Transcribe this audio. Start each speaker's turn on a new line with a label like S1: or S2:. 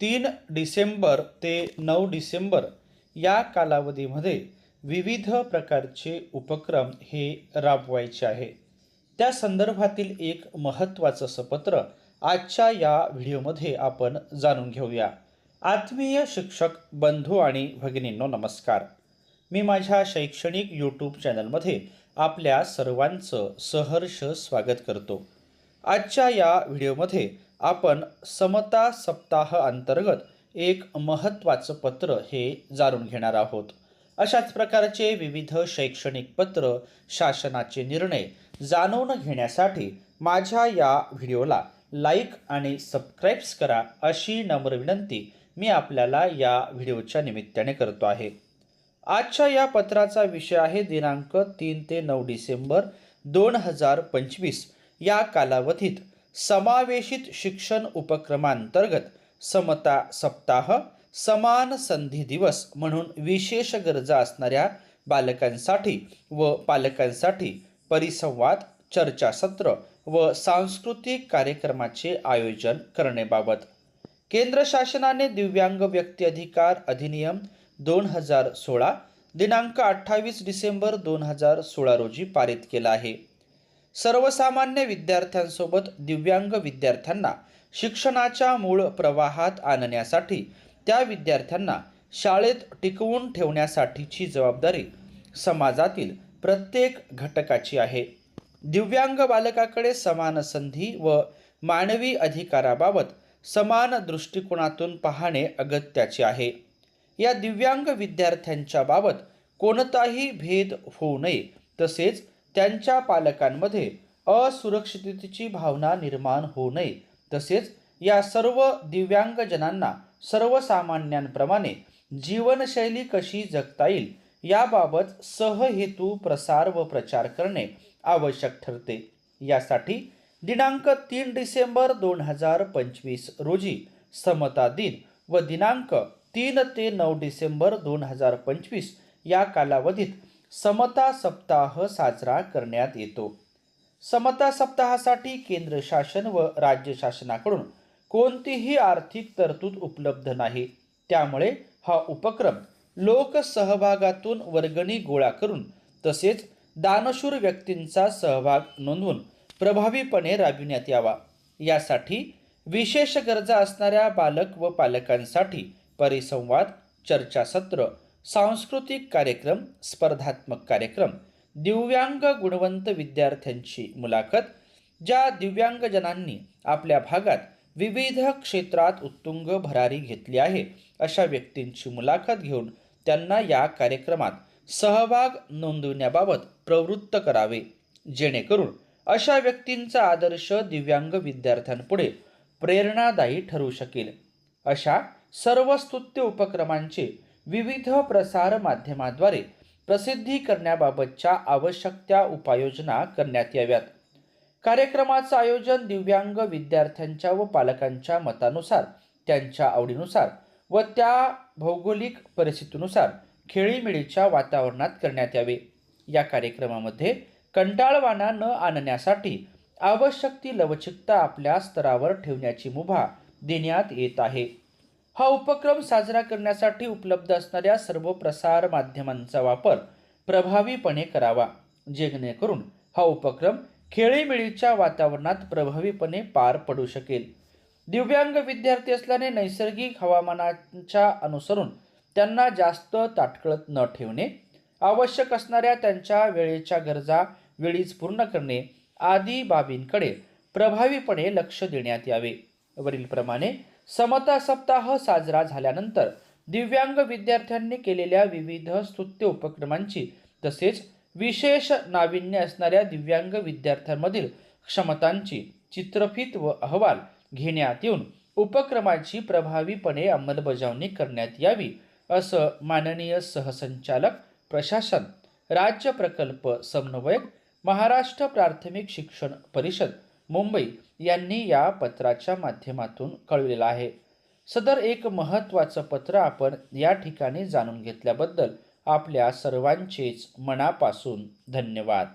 S1: 3 डिसेंबर ते 9 डिसेंबर या कालावधीमध्ये विविध प्रकारचे उपक्रम हे राबवायचे आहे. त्या संदर्भातील एक महत्त्वाचं सपत्र आजच्या या व्हिडिओमध्ये आपण जाणून घेऊया. आत्मीय शिक्षक बंधू आणि भगिनींनो, नमस्कार. मी माझ्या शैक्षणिक यूट्यूब चॅनलमध्ये आपल्या सर्वांचं सहर्ष स्वागत करतो. आजच्या या व्हिडिओमध्ये आपण समता सप्ताह अंतर्गत एक महत्त्वाचं पत्र हे जाणून घेणार आहोत. अशाच प्रकारचे विविध शैक्षणिक पत्र, शासनाचे निर्णय जाणून घेण्यासाठी माझ्या या व्हिडिओला लाईक आणि सबस्क्राईब्स करा अशी नम्र विनंती मी आपल्याला या व्हिडिओच्या निमित्ताने करतो आहे. आजच्या या पत्राचा विषय आहे दिनांक 3 ते 9 डिसेंबर 2025 या कालावधीत समावेशित शिक्षण उपक्रमांतर्गत समता सप्ताह, समान संधी दिवस म्हणून विशेष गरजा असणाऱ्या बालकांसाठी व पालकांसाठी परिसंवाद, चर्चासत्र व सांस्कृतिक कार्यक्रमाचे आयोजन करण्याबाबत केंद्र शासनाने दिव्यांग व्यक्ती अधिकार अधिनियम 2016 दिनांक 28 डिसेंबर 2016 रोजी पारित केला आहे. सर्वसामान्य विद्यार्थ्यांसोबत दिव्यांग विद्यार्थ्यांना शिक्षणाच्या मूळ प्रवाहात आणण्यासाठी त्या विद्यार्थ्यांना शाळेत टिकवून ठेवण्यासाठीची जबाबदारी समाजातील प्रत्येक घटकाची आहे. दिव्यांग बालकाकडे समान संधी व मानवी अधिकाराबाबत समान दृष्टिकोनातून पाहणे अगत्याचे आहे. या दिव्यांग विद्यार्थ्यांच्या बाबत कोणताही भेद होऊ नये, तसेच त्यांच्या पालकांमध्ये असुरक्षिततेची भावना निर्माण होऊ नये, तसेच या सर्व दिव्यांगजनांना सर्वसामान्यांप्रमाणे जीवनशैली कशी जगता येईल याबाबत सहहेतू प्रसार व प्रचार करणे आवश्यक ठरते. यासाठी दिनांक 3 डिसेंबर 2025 रोजी समता दिन व दिनांक 3 ते 9 डिसेंबर 2025 या कालावधीत समता सप्ताह साजरा करण्यात येतो. समता सप्ताहासाठी केंद्र शासन व राज्य शासनाकडून कोणतीही आर्थिक तरतूद उपलब्ध नाही. त्यामुळे हा उपक्रम लोकसहभागातून वर्गणी गोळा करून तसेच दानशूर व्यक्तींचा सहभाग नोंदवून प्रभावीपणे राबविण्यात यावा. यासाठी विशेष गरजा असणाऱ्या बालक व पालकांसाठी परिसंवाद, चर्चासत्र, सांस्कृतिक कार्यक्रम, स्पर्धात्मक कार्यक्रम, दिव्यांग गुणवंत विद्यार्थ्यांची मुलाखत, ज्या दिव्यांगजनांनी आपल्या भागात विविध क्षेत्रात उत्तुंग भरारी घेतली आहे अशा व्यक्तींची मुलाखत घेऊन त्यांना या कार्यक्रमात सहभाग नोंदविण्याबाबत प्रवृत्त करावे, जेणेकरून अशा व्यक्तींचा आदर्श दिव्यांग विद्यार्थ्यांपुढे प्रेरणादायी ठरू शकेल. अशा सर्व स्तुत्य उपक्रमांचे विविध प्रसार माध्यमाद्वारे प्रसिद्धी करण्याबाबतच्या आवश्यक त्या उपाययोजना करण्यात याव्यात. कार्यक्रमाचं आयोजन दिव्यांग विद्यार्थ्यांच्या व पालकांच्या मतानुसार, त्यांच्या आवडीनुसार व त्या भौगोलिक परिस्थितीनुसार खेळीमेळीच्या वातावरणात करण्यात यावे. या कार्यक्रमामध्ये कंटाळवाणा न आणण्यासाठी आवश्यक ती लवचिकता आपल्या स्तरावर ठेवण्याची मुभा देण्यात येत आहे. हा उपक्रम साजरा करण्यासाठी उपलब्ध असणाऱ्या सर्व प्रसार माध्यमांचा वापर प्रभावीपणे करावा, जेणेकरून हा उपक्रम खेळीमेळीच्या वातावरणात प्रभावीपणे पार पडू शकेल. दिव्यांग विद्यार्थी असल्याने नैसर्गिक हवामानाच्या अनुसरून त्यांना जास्त ताटकळत न ठेवणे, आवश्यक असणाऱ्या त्यांच्या वेळेच्या गरजा वेळीच पूर्ण करणे आदी बाबींकडे प्रभावीपणे लक्ष देण्यात यावे. वरीलप्रमाणे समता सप्ताह साजरा झाल्यानंतर दिव्यांग विद्यार्थ्यांनी केलेल्या विविध स्तुत्य उपक्रमांची तसेच विशेष नाविन्य असणाऱ्या दिव्यांग विद्यार्थ्यांमधील क्षमतांची चित्रफित व अहवाल घेण्यात येऊन उपक्रमाची प्रभावीपणे अंमलबजावणी करण्यात यावी, असं माननीय सहसंचालक प्रशासन, राज्य प्रकल्प समन्वयक, महाराष्ट्र प्राथमिक शिक्षण परिषद, मुंबई यांनी या पत्राच्या माध्यमातून कळविलेलं आहे. सदर एक महत्त्वाचं पत्र आपण या ठिकाणी जाणून घेतल्याबद्दल आपल्या सर्वांचेच मनापासून धन्यवाद.